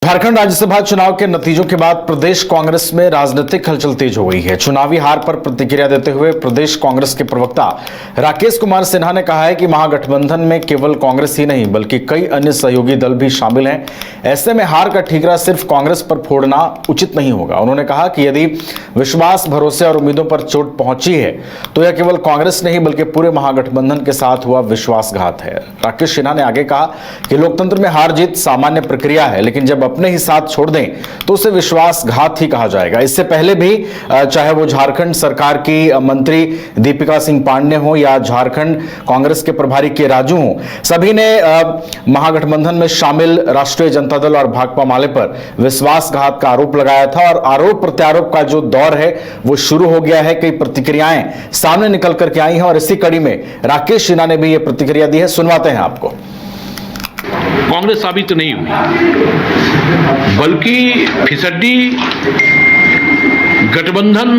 झारखंड राज्यसभा चुनाव के नतीजों के बाद प्रदेश कांग्रेस में राजनीतिक हलचल तेज हो गई है। चुनावी हार पर प्रतिक्रिया देते हुए प्रदेश कांग्रेस के प्रवक्ता राकेश कुमार सिन्हा ने कहा है कि महागठबंधन में केवल कांग्रेस ही नहीं बल्कि कई अन्य सहयोगी दल भी शामिल हैं। ऐसे में हार का ठीकरा सिर्फ कांग्रेस पर फोड़ना उचित नहीं होगा। उन्होंने कहा कि यदि विश्वास, भरोसे और उम्मीदों पर चोट पहुंची है तो यह केवल कांग्रेस नहीं बल्कि पूरे महागठबंधन के साथ हुआ विश्वासघात है। राकेश सिन्हा ने आगे कहा कि लोकतंत्र में हार जीत सामान्य प्रक्रिया है, लेकिन जब अपने ही साथ छोड़ दें तो उसे विश्वासघात ही कहा जाएगा। इससे पहले भी चाहे वो झारखंड सरकार की मंत्री दीपिका सिंह पांडे हो या झारखंड कांग्रेस के प्रभारी के राजू हो, सभी ने महागठबंधन में शामिल राष्ट्रीय जनता दल और भाकपा माले पर विश्वासघात का आरोप लगाया था और आरोप प्रत्यारोप का जो दौर है वो शुरू हो गया है। कई प्रतिक्रियाएं सामने निकल करके आई हैं और इसी कड़ी में राकेश सिन्हा ने भी ये प्रतिक्रिया दी है। सुनवाते हैं आपको। कांग्रेस साबित नहीं हुई बल्कि फिसड्डी गठबंधन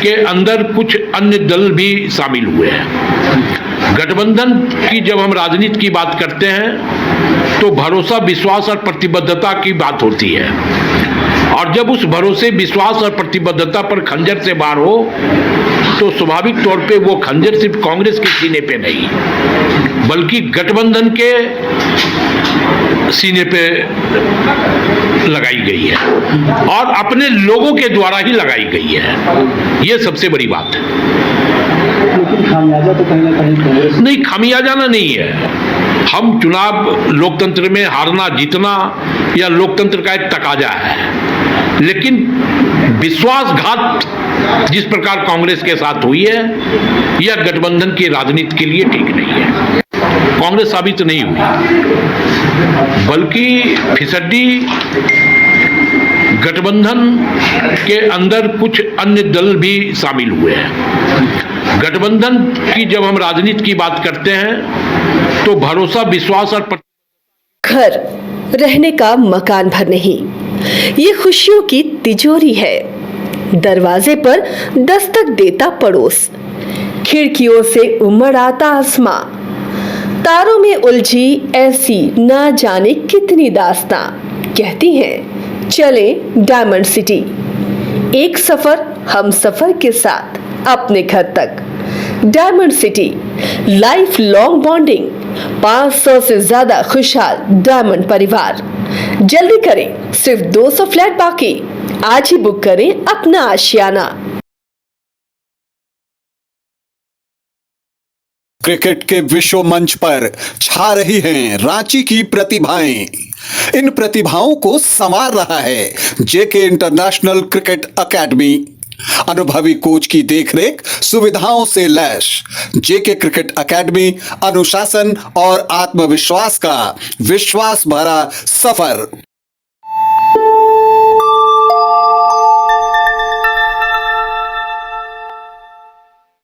के अंदर कुछ अन्य दल भी शामिल हुए हैं। गठबंधन की जब हम राजनीति की बात करते हैं तो भरोसा, विश्वास और प्रतिबद्धता की बात होती है, और जब उस भरोसे, विश्वास और प्रतिबद्धता पर खंजर से वार हो तो स्वाभाविक तौर पे वो खंजर सिर्फ कांग्रेस के सीने पे नहीं बल्कि गठबंधन के सीने पे लगाई गई है और अपने लोगों के द्वारा ही लगाई गई है। ये सबसे बड़ी बात है। लेकिन खामियाजा तो कहीं ना कहीं कांग्रेस नहीं, खामियाजा नहीं है। हम चुनाव, लोकतंत्र में हारना जीतना या लोकतंत्र का एक तकाजा है, लेकिन विश्वासघात जिस प्रकार कांग्रेस के साथ हुई है यह गठबंधन की राजनीति के लिए ठीक नहीं है। कांग्रेस साबित नहीं हुई बल्कि फिसड्डी गठबंधन के अंदर कुछ अन्य दल भी शामिल हुए हैं। गठबंधन की जब हम राजनीति की बात करते हैं तो भरोसा, विश्वास और घर रहने का मकान भर नहीं, ये खुशियों की तिजोरी है। दरवाजे पर दस्तक देता पड़ोस, खिड़कियों से उमड़ आता आसमां, तारों में उलझी ऐसी ना जाने कितनी दास्तां। कहती हैं चले डायमंड सिटी, एक सफर हम सफर के साथ अपने घर तक। Diamond city, life long bonding, 500 से ज्यादा खुशहाल डायमंड परिवार। जल्दी करें, सिर्फ 200 फ्लैट बाकी। आज ही बुक करें अपना आशियाना। क्रिकेट के विश्व मंच पर छा रही हैं रांची की प्रतिभाएं। इन प्रतिभाओं को संवार रहा है जेके इंटरनेशनल क्रिकेट एकेडमी। अनुभवी कोच की देखरेख, सुविधाओं से लैस जेके क्रिकेट एकेडमी अनुशासन और आत्मविश्वास का विश्वास भरा सफर